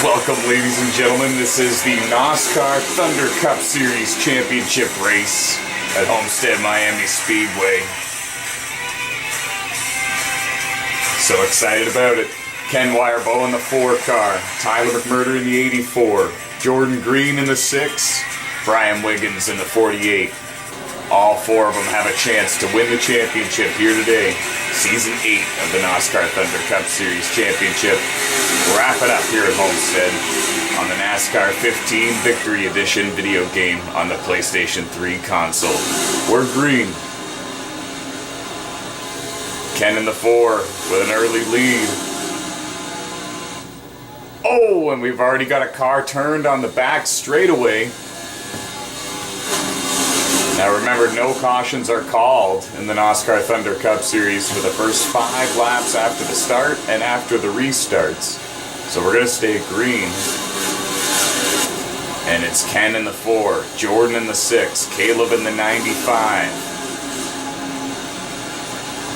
Welcome, ladies and gentlemen. This is the NOSSCAR Thunder Cup Series Championship race at Homestead-Miami Speedway. So excited about it. Ken Wirebaugh in the 4 car, Tyler McMurter in the 84, Jordan Green in the 6, Bryan Wiggins in the 48. All 4 of them have a chance to win the championship here today. Season 8 of the NOSSCAR Thunder Cup Series Championship. Wrap it up here at Homestead on the NASCAR 15 Victory Edition video game on the PlayStation 3 console. We're green. Ken in the 4 with an early lead. Oh, and we've already got a car turned on the back straightaway. Now remember, no cautions are called in the NOSSCAR Thunder Cup Series for the first 5 laps after the start and after the restarts. So we're going to stay green. And it's Ken in the 4, Jordan in the 6, Caleb in the 95.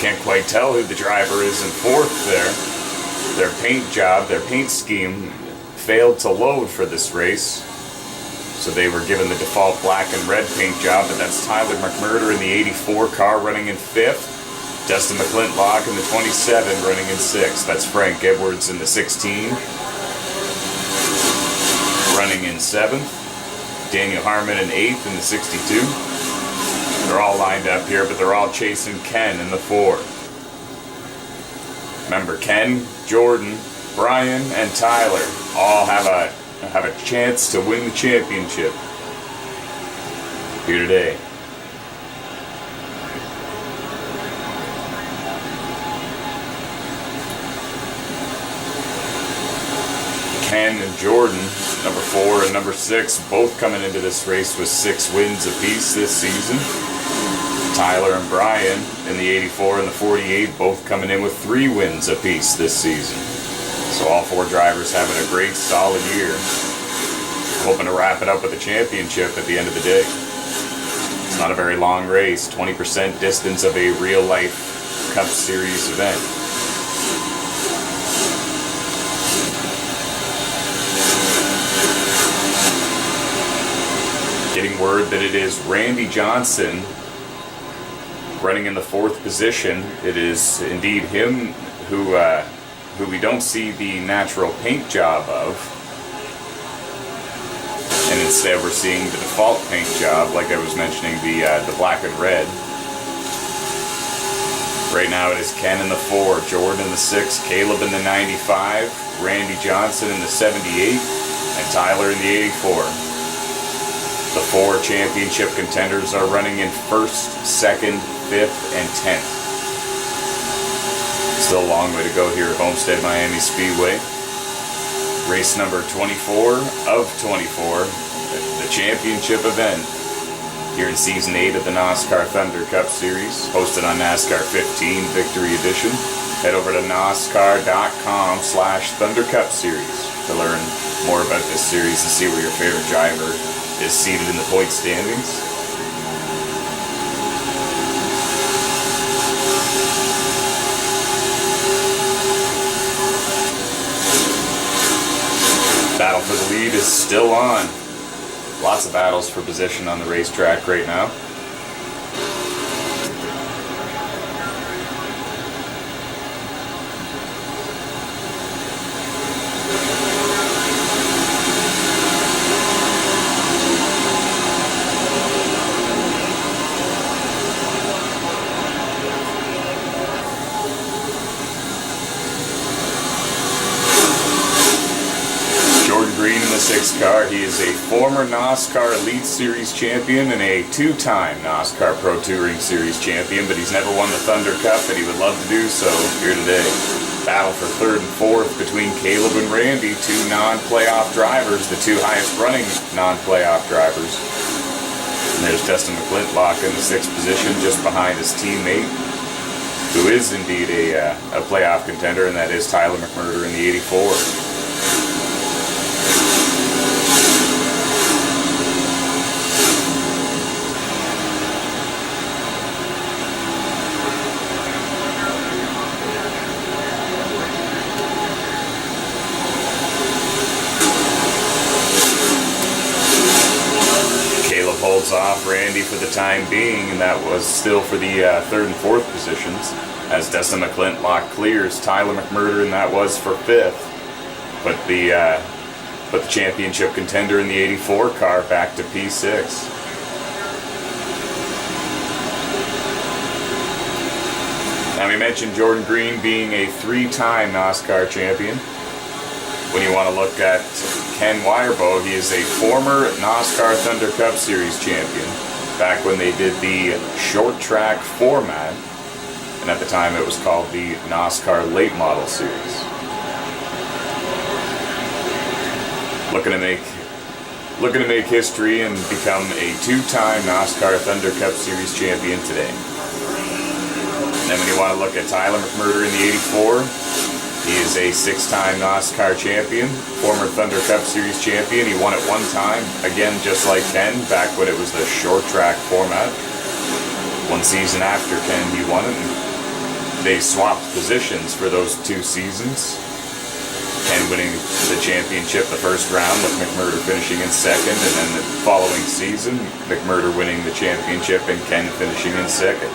Can't quite tell who the driver is in 4th there. Their paint job, their paint scheme failed to load for this race. So they were given the default black and red paint job, but that's Tyler McMurter in the 84 car running in 5th. Dustin McClintock in the 27 running in 6th. That's Frank Edwards in the 16. Running in 7th. Daniel Harmon in 8th in the 62. They're all lined up here, but they're all chasing Ken in the 4. Remember, Ken, Jordan, Bryan, and Tyler all have a chance to win the championship here today. Ken and Jordan, number 4 and number 6, both coming into this race with 6 wins apiece this season. Tyler and Bryan in the 84 and the 48, both coming in with 3 wins apiece this season. So all 4 drivers having a great, solid year. Hoping to wrap it up with a championship at the end of the day. It's not a very long race, 20% distance of a real-life Cup Series event. Getting word that it is Randy Johnson running in the 4th position. It is indeed him who we don't see the natural paint job of. And instead we're seeing the default paint job, like I was mentioning, the black and red. Right now it is Ken in the 4, Jordan in the 6, Caleb in the 95, Randy Johnson in the 78, and Tyler in the 84. The 4 championship contenders are running in 1st, 2nd, 5th, and 10th. Still a long way to go here at Homestead-Miami Speedway. Race number 24 of 24, the championship event here in Season 8 of the NOSSCAR Thunder Cup Series, hosted on NASCAR 15 Victory Edition. Head over to NOSSCAR.com/Thunder Cup Series to learn more about this series and see where your favorite driver is seated in the point standings. Battle for the lead is still on. Lots of battles for position on the racetrack right now. Green in the 6 car. He is a former NOSSCAR Elite Series champion and a 2-time NOSSCAR Pro Touring Series champion, but he's never won the Thunder Cup, and he would love to do so here today. Battle for 3rd and 4th between Caleb and Randy, 2 non-playoff drivers, the 2 highest running non-playoff drivers. And there's Dustin McClintock in the 6th position, just behind his teammate, who is indeed a playoff contender, and that is Tyler McMurter in the 84. off Randy for the time being, and that was still for the third and fourth positions, as Dustin McClintock clears Tyler McMurter, and that was for fifth. Put the championship contender in the 84 car back to P6. Now, we mentioned Jordan Green being a three-time NASCAR champion. When you want to look at Ken Wirebaugh, he is a former NOSSCAR Thunder Cup Series champion, back when they did the short track format, and at the time it was called the NASCAR Late Model Series. Looking to make history and become a two-time NASCAR Thunder Cup Series champion today. And then when you want to look at Tyler McMurter in the 84, he is a six-time NASCAR champion, former Thunder Cup Series champion. He won it one time, again just like Ken, back when it was the short track format. One season after Ken, he won it, and they swapped positions for those 2 seasons. Ken winning the championship the first round, with McMurter finishing in second, and then the following season, McMurter winning the championship and Ken finishing in second.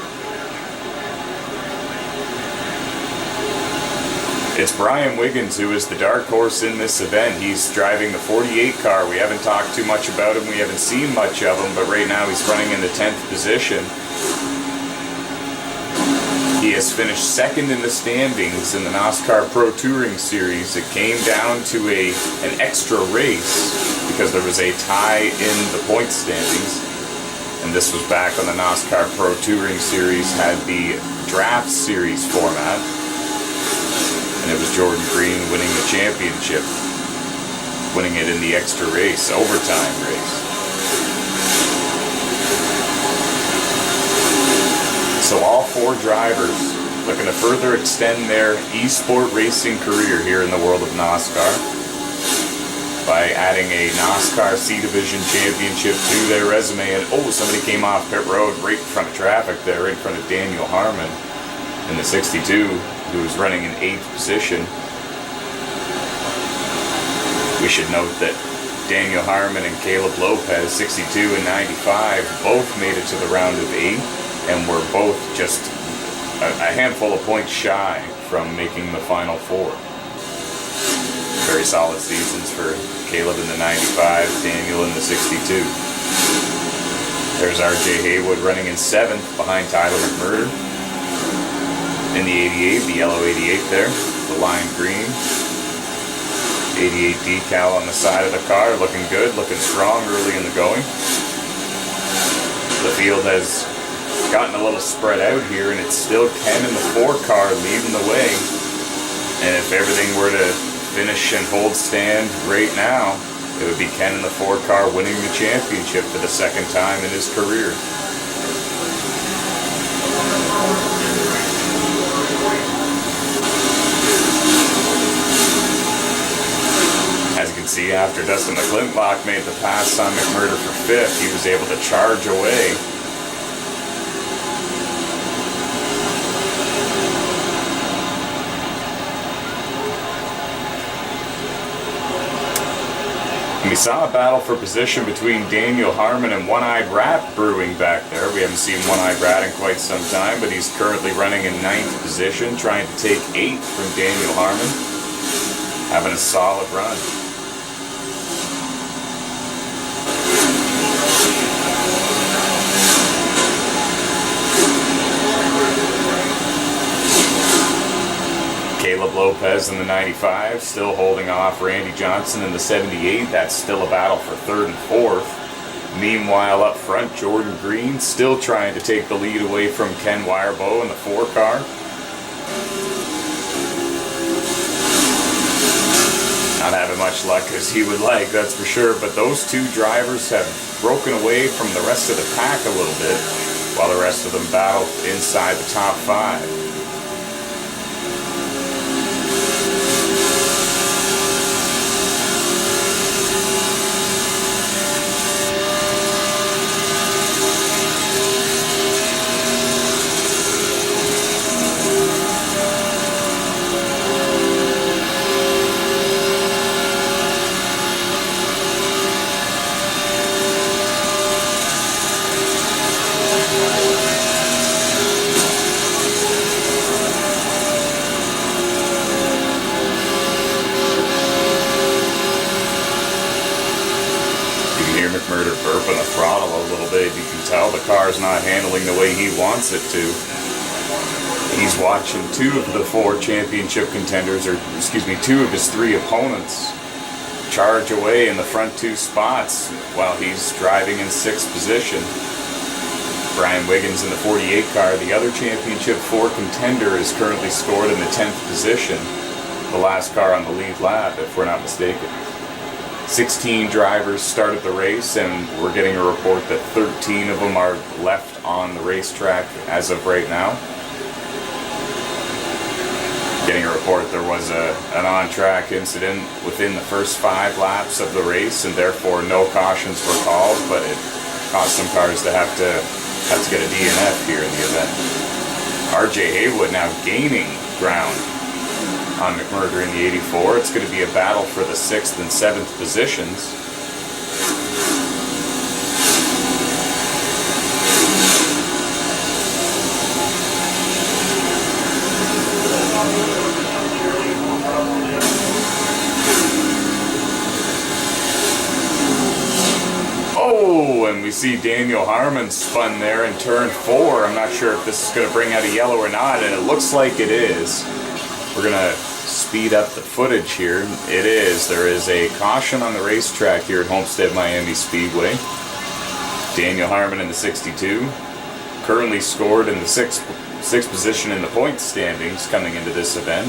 It's Bryan Wiggins who is the dark horse in this event. He's driving the 48 car. We haven't talked too much about him. We haven't seen much of him, but right now he's running in the 10th position. He has finished second in the standings in the NASCAR Pro Touring Series. It came down to an extra race because there was a tie in the point standings. And this was back when the NASCAR Pro Touring Series had the draft series format. And it was Jordan Green winning the championship, winning it in the extra race, overtime race. So all 4 drivers looking to further extend their eSport racing career here in the world of NASCAR by adding a NASCAR C Division championship to their resume. And somebody came off pit road right in front of traffic there, right in front of Daniel Harmon in the 62. Who was running in 8th position. We should note that Daniel Harmon and Caleb Lopez, 62 and 95, both made it to the round of 8 and were both just a handful of points shy from making the Final 4. Very solid seasons for Caleb in the 95, Daniel in the 62. There's RJ Haywood running in 7th behind Tyler McMurter. In the 88, the yellow 88 there, the lime green. 88 decal on the side of the car, looking good, looking strong early in the going. The field has gotten a little spread out here, and it's still Ken in the 4 car leading the way. And if everything were to finish and hold stand right now, it would be Ken in the 4 car winning the championship for the second time in his career. See, after Dustin McClintock made the pass on McMurter for 5th, he was able to charge away. And we saw a battle for position between Daniel Harmon and One-Eyed Rat brewing back there. We haven't seen One-Eyed Rat in quite some time, but he's currently running in 9th position, trying to take 8th from Daniel Harmon. Having a solid run. Caleb Lopez in the 95, still holding off Randy Johnson in the 78. That's still a battle for 3rd and 4th. Meanwhile, up front, Jordan Green still trying to take the lead away from Ken Wirebaugh in the 4 car. Not having much luck as he would like, that's for sure, but those 2 drivers have broken away from the rest of the pack a little bit, while the rest of them battle inside the top 5. tell the car's not handling the way he wants it to. He's watching two of the four championship contenders, or excuse me, two of his three opponents charge away in the front two spots while he's driving in sixth position. Bryan Wiggins in the 48 car, the other championship four contender, is currently scored in the 10th position. The last car on the lead lap, if we're not mistaken. 16 drivers started the race, and we're getting a report that 13 of them are left on the racetrack as of right now. Getting a report there was an on-track incident within the first 5 laps of the race, and therefore no cautions were called, but it caused some cars to have to get a DNF here in the event. RJ Haywood now gaining ground on McMurter in the 84. It's going to be a battle for the 6th and 7th positions. Oh, and we see Daniel Harmon spun there in turn 4. I'm not sure if this is going to bring out a yellow or not, and it looks like it is. We're going to speed up the footage here. It is. There is a caution on the racetrack here at Homestead-Miami Speedway. Daniel Harmon in the 62, currently scored in the sixth position in the points standings coming into this event.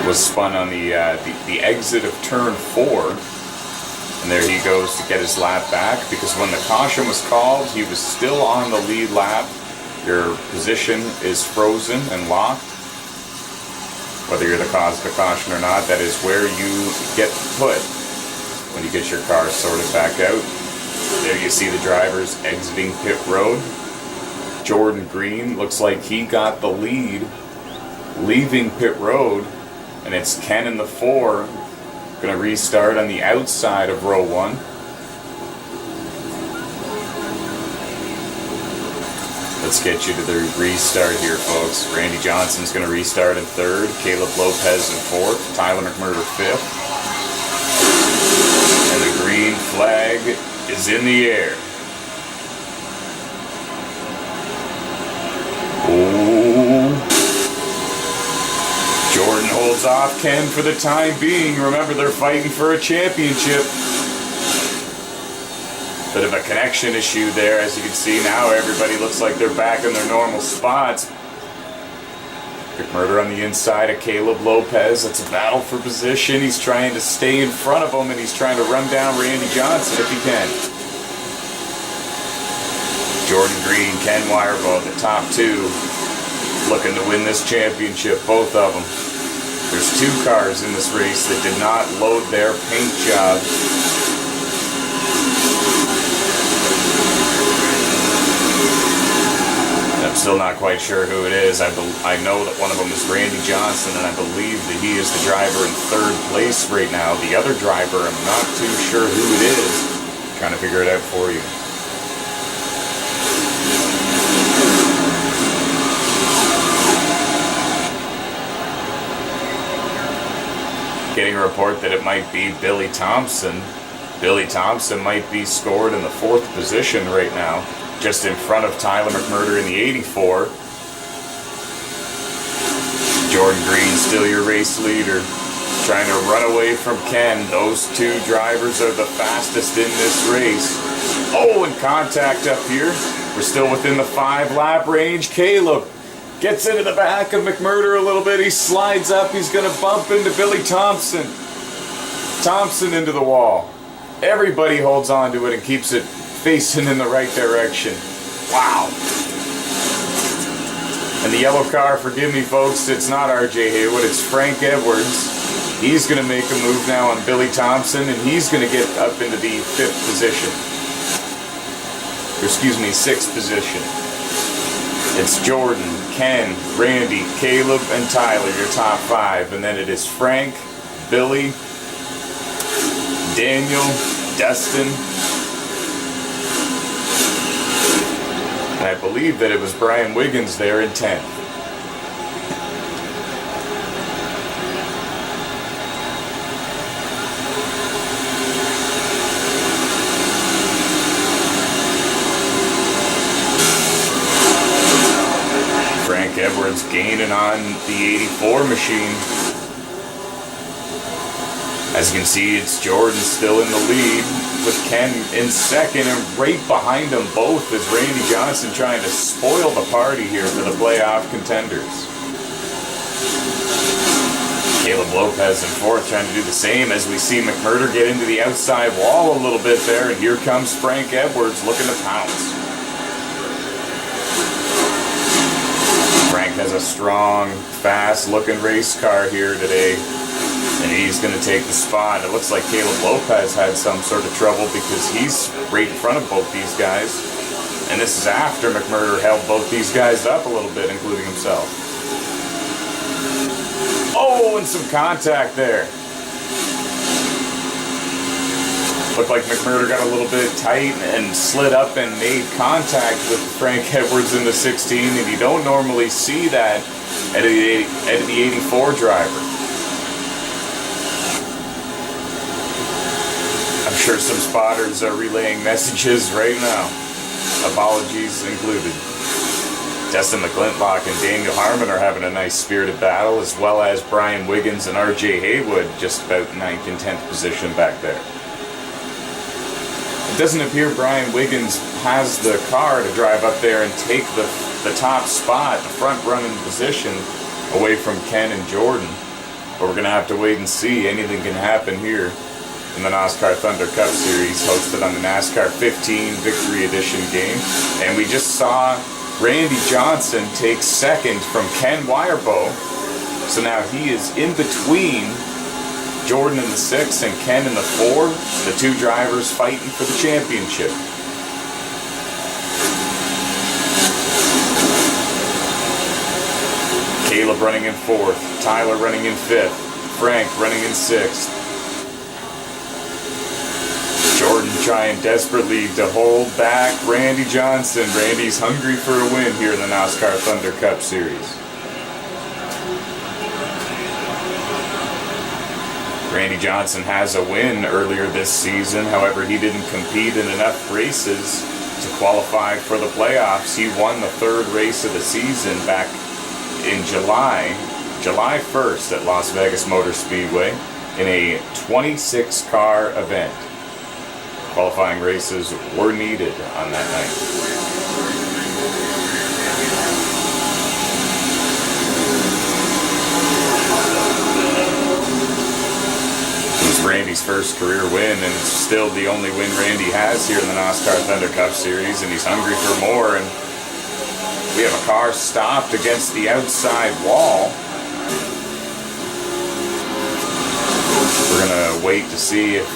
Was spun on the exit of turn 4, and there he goes to get his lap back, because when the caution was called, he was still on the lead lap. Your position is frozen and locked. Whether you're the cause of the caution or not, that is where you get put when you get your car sorted back out. There you see the drivers exiting pit road. Jordan Green looks like he got the lead leaving pit road, and it's Ken in the 4 going to restart on the outside of row 1. Let's get you to the restart here, folks. Randy Johnson's going to restart in 3rd, Caleb Lopez in 4th, Tyler McMurter 5th. And the green flag is in the air. Oh. Jordan holds off Ken for the time being. Remember, they're fighting for a championship. Bit of a connection issue there, as you can see now. Everybody looks like they're back in their normal spots. McMurter on the inside of Caleb Lopez. It's a battle for position. He's trying to stay in front of him, and he's trying to run down Randy Johnson if he can. Jordan Green, Ken Wirebaugh, the top 2, looking to win this championship, both of them. There's 2 cars in this race that did not load their paint job. I'm still not quite sure who it is. I know that one of them is Randy Johnson, and I believe that he is the driver in 3rd place right now. The other driver, I'm not too sure who it is. I'm trying to figure it out for you. Getting a report that it might be Billy Thompson. Billy Thompson might be scored in the 4th position right now, just in front of Tyler McMurter in the 84. Jordan Green, still your race leader, trying to run away from Ken. Those 2 drivers are the fastest in this race. Oh, and contact up here. We're still within the 5-lap range. Caleb gets into the back of McMurter a little bit. He slides up. He's going to bump into Billy Thompson. Thompson into the wall. Everybody holds on to it and keeps it facing in the right direction. Wow. And the yellow car, forgive me folks, it's not RJ Haywood, it's Frank Edwards. He's going to make a move now on Billy Thompson, and he's going to get up into the 5th position. Or excuse me, 6th position. It's Jordan, Ken, Randy, Caleb, and Tyler, your top 5. And then it is Frank, Billy, Daniel, Dustin, and I believe that it was Bryan Wiggins there in 10th. Edwards gaining on the 84 machine. As you can see, it's Jordan still in the lead with Ken in second, and right behind them both is Randy Johnson trying to spoil the party here for the playoff contenders. Caleb Lopez in fourth trying to do the same as we see McMurter get into the outside wall a little bit there, and here comes Frank Edwards looking to pounce. Frank has a strong, fast-looking race car here today, and he's going to take the spot. It looks like Caleb Lopez had some sort of trouble because he's right in front of both these guys, and this is after McMurter held both these guys up a little bit, including himself. Oh, and some contact there. Looked like McMurter got a little bit tight and slid up and made contact with Frank Edwards in the 16, and you don't normally see that at the 84 driver. I'm sure some spotters are relaying messages right now. Apologies included. Destin McClintock and Daniel Harmon are having a nice spirited battle, as well as Bryan Wiggins and RJ Haywood just about 9th and 10th position back there. It doesn't appear Bryan Wiggins has the car to drive up there and take the top spot, the front running position, away from Ken and Jordan. But we're going to have to wait and see. Anything can happen here in the NOSSCAR Thunder Cup Series, hosted on the NASCAR 15 Victory Edition game. And we just saw Randy Johnson takes second from Ken Wirebaugh. So now he is in between Jordan in the 6 and Ken in the 4. The two drivers fighting for the championship. Caleb running in 4th. Tyler running in 5th. Frank running in 6th. Jordan trying desperately to hold back Randy Johnson. Randy's hungry for a win here in the NOSSCAR Thunder Cup Series. Randy Johnson has a win earlier this season. However, he didn't compete in enough races to qualify for the playoffs. He won the 3rd race of the season back in July 1st at Las Vegas Motor Speedway in a 26-car event. Qualifying races were needed on that night. It was Randy's first career win, and it's still the only win Randy has here in the NOSSCAR Thunder Cup Series, and he's hungry for more. And we have a car stopped against the outside wall. We're going to wait to see if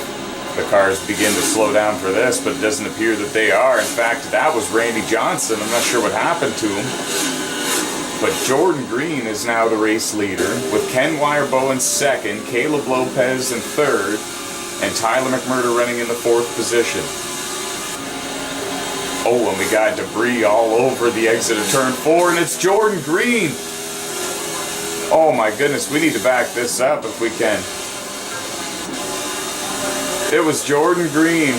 the cars begin to slow down for this, but it doesn't appear that they are. In fact, that was Randy Johnson. I'm not sure what happened to him. But Jordan Green is now the race leader, with Ken Wirebaugh in 2nd, Caleb Lopez in 3rd, and Tyler McMurter running in the 4th position. Oh, and we got debris all over the exit of turn 4, and it's Jordan Green. Oh my goodness, we need to back this up if we can. It was Jordan Green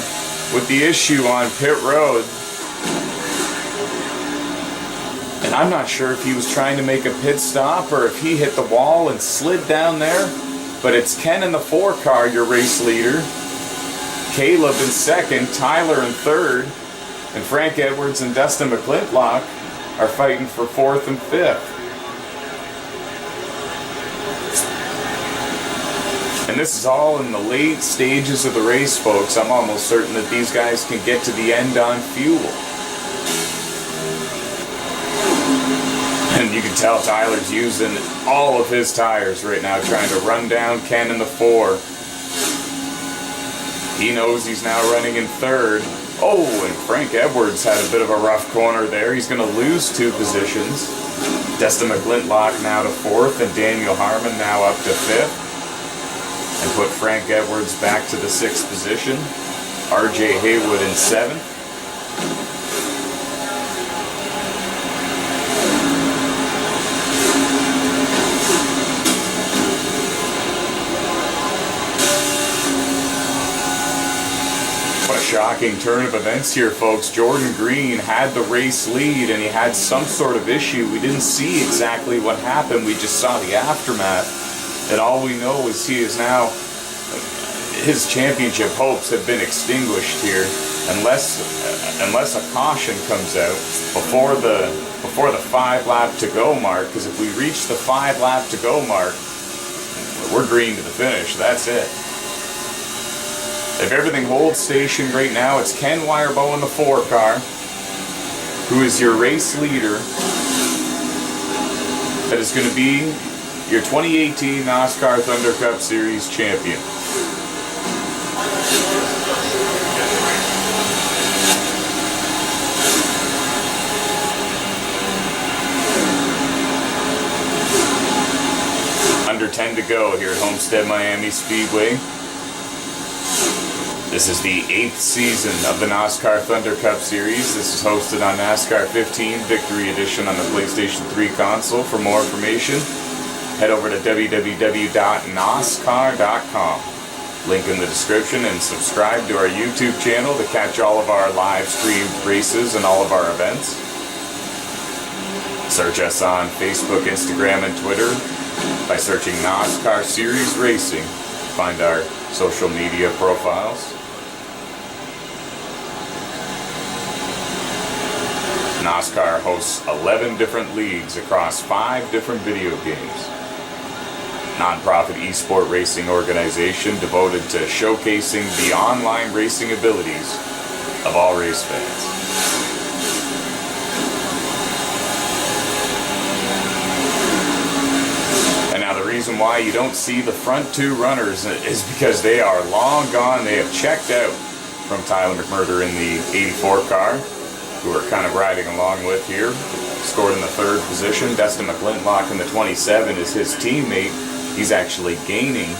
with the issue on pit road. And I'm not sure if he was trying to make a pit stop or if he hit the wall and slid down there. But it's Ken in the 4 car, your race leader. Caleb in 2nd, Tyler in 3rd. And Frank Edwards and Destin McClintock are fighting for 4th and 5th. And this is all in the late stages of the race, folks. I'm almost certain that these guys can get to the end on fuel. And you can tell Tyler's using all of his tires right now, trying to run down Ken in the 4. He knows he's now running in 3rd. Oh, and Frank Edwards had a bit of a rough corner there. He's going to lose 2 positions. Destin McClintock now to 4th, and Daniel Harmon now up to 5th. And put Frank Edwards back to the 6th position. RJ Haywood in 7th. shocking turn of events here, folks. Jordan Green had the race lead and he had some sort of issue. We didn't see exactly what happened. We just saw the aftermath. And all we know is he is now, his championship hopes have been extinguished here unless a caution comes out before the 5 lap to go mark. Because if we reach the 5 lap to go mark, we're green to the finish. That's it. If everything holds station right now, it's Ken Wirebaugh in the 4 car, who is your race leader. That is going to be your 2018 NOSSCAR Thunder Cup Series champion. Under 10 to go here at Homestead-Miami Speedway. This is the 8th season of the NOSSCAR Thunder Cup Series. This is hosted on NASCAR 15 Victory Edition on the PlayStation 3 console. For more information, head over to www.nosscar.com. Link in the description, and subscribe to our YouTube channel to catch all of our live streamed races and all of our events. Search us on Facebook, Instagram, and Twitter by searching NOSSCAR Series Racing. Find our social media profiles. NOSSCAR hosts 11 different leagues across 5 different video games. Non-profit eSport racing organization devoted to showcasing the online racing abilities of all race fans. And now the reason why you don't see the front 2 runners is because they are long gone. They have checked out from Tyler McMurter in the 84 car, who we're kind of riding along with here. Scored in the 3rd position. Dustin McClintock in the 27 is his teammate. He's actually gaining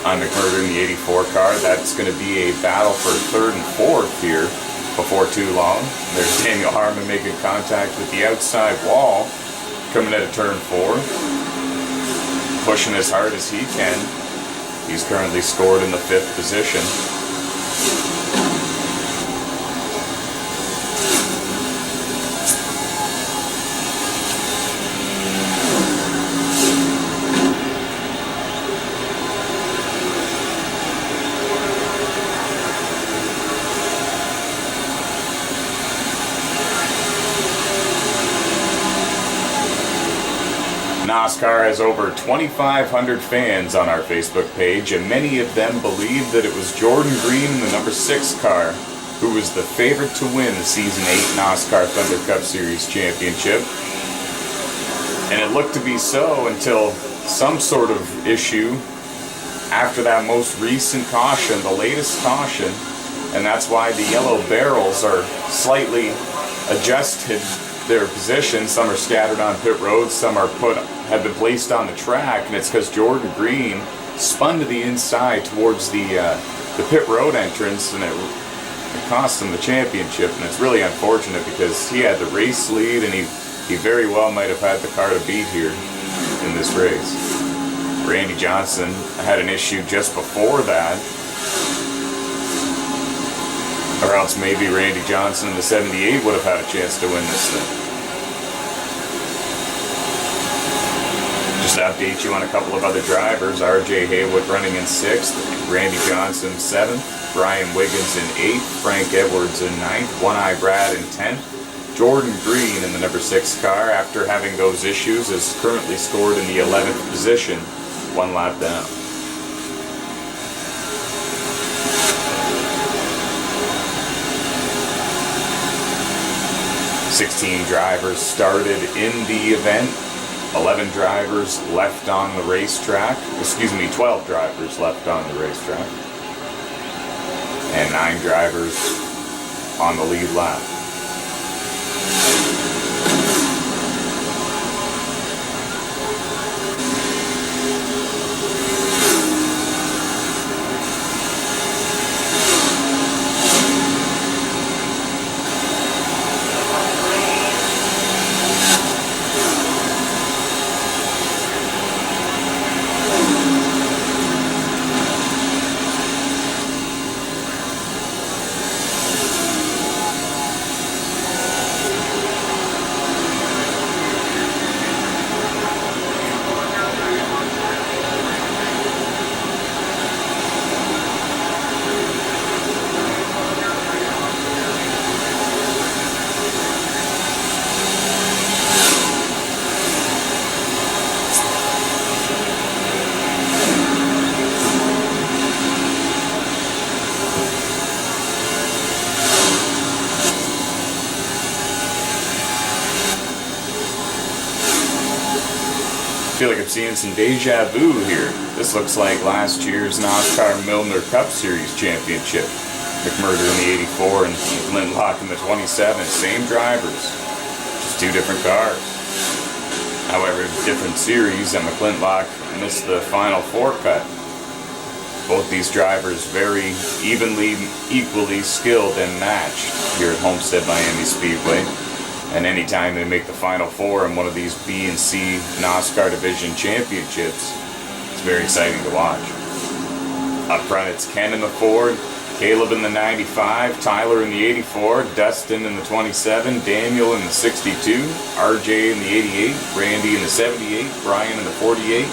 on McMurter in the 84 car. That's going to be a battle for 3rd and 4th here before too long. There's Daniel Harmon making contact with the outside wall, coming out of turn 4. Pushing as hard as he can. He's currently scored in the 5th position. NOSSCAR has over 2,500 fans on our Facebook page, and many of them believe that it was Jordan Green in the number 6 car who was the favorite to win the Season 8 NOSSCAR Thunder Cup Series championship. And it looked to be so until some sort of issue after that most recent caution, the latest caution, and that's why the yellow barrels are slightly adjusted their position. Some are scattered on pit road, some are have been placed on the track, and it's because Jordan Green spun to the inside towards the pit road entrance, and it cost him the championship. And it's really unfortunate because he had the race lead, and he very well might have had the car to beat here in this race. Randy Johnson had an issue just before that, or else maybe Randy Johnson in the 78 would have had a chance to win this thing. Just to update you on a couple of other drivers. R.J. Haywood running in 6th, Randy Johnson 7th, Bryan Wiggins in 8th, Frank Edwards in 9th, One-Eye Brad in 10th. Jordan Green in the number 6 car, after having those issues, is currently scored in the 11th position, 1 lap down. "16 drivers started in the event. 11 drivers left on the racetrack. 12 drivers left on the racetrack. And 9 drivers on the lead lap. feel like I'm seeing some deja vu here. This looks like last year's NOSSCAR Thunder Cup Series championship. McMurter in the 84 and Flintlock in the 27. Same drivers, just two different cars. However, different series, and McClintock missed the Final Four cut. Both these drivers very equally skilled and matched here at Homestead-Miami Speedway. And anytime they make the Final Four in one of these B and C NOSSCAR Division Championships, it's very exciting to watch. Up front, it's Ken in the Ford, Caleb in the 95, Tyler in the 84, Dustin in the 27, Daniel in the 62, RJ in the 88, Randy in the 78, Brian in the 48,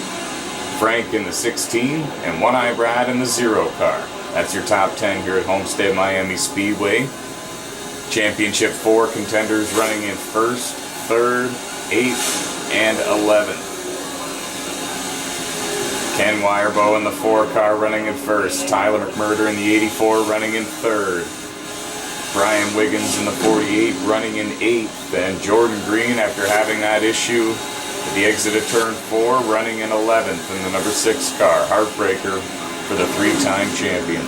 Frank in the 16, and One-Eye Brad in the 0 car. That's your top 10 here at Homestead-Miami Speedway. Championship 4 contenders running in 1st, 3rd, 8th, and 11th. Ken Wirebaugh in the 4 car running in 1st. Tyler McMurter in the 84 running in 3rd. Bryan Wiggins in the 48 running in 8th. And Jordan Green, after having that issue at the exit of turn 4, running in 11th in the number 6 car. Heartbreaker for the 3-time champion.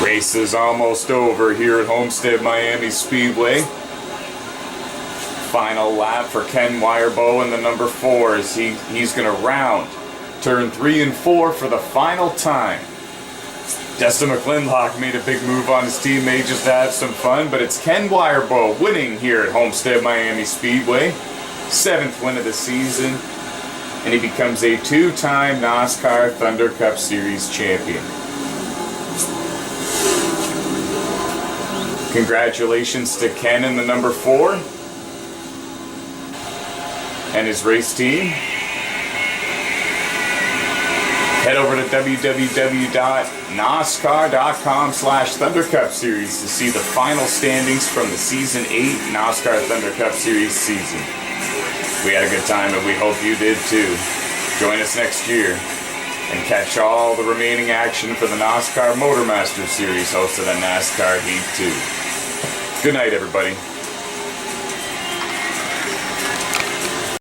Race is almost over here at Homestead-Miami Speedway. Final lap for Ken Wirebaugh in the number 4 as he's going to round turn 3 and 4 for the final time. Dustin McClintock made a big move on his teammate just to have some fun, but it's Ken Wirebaugh winning here at Homestead-Miami Speedway. 7th win of the season, and he becomes a 2-time NOSSCAR Thunder Cup Series champion. Congratulations to Ken in the number 4 and his race team. Head over to www.noscar.com/Thunder Cup Series to see the final standings from the Season 8 NOSSCAR Thunder Cup Series season. We had a good time and we hope you did too. Join us next year and catch all the remaining action for the NOSSCAR Motormaster Series hosted on NASCAR Heat 2. Good night, everybody.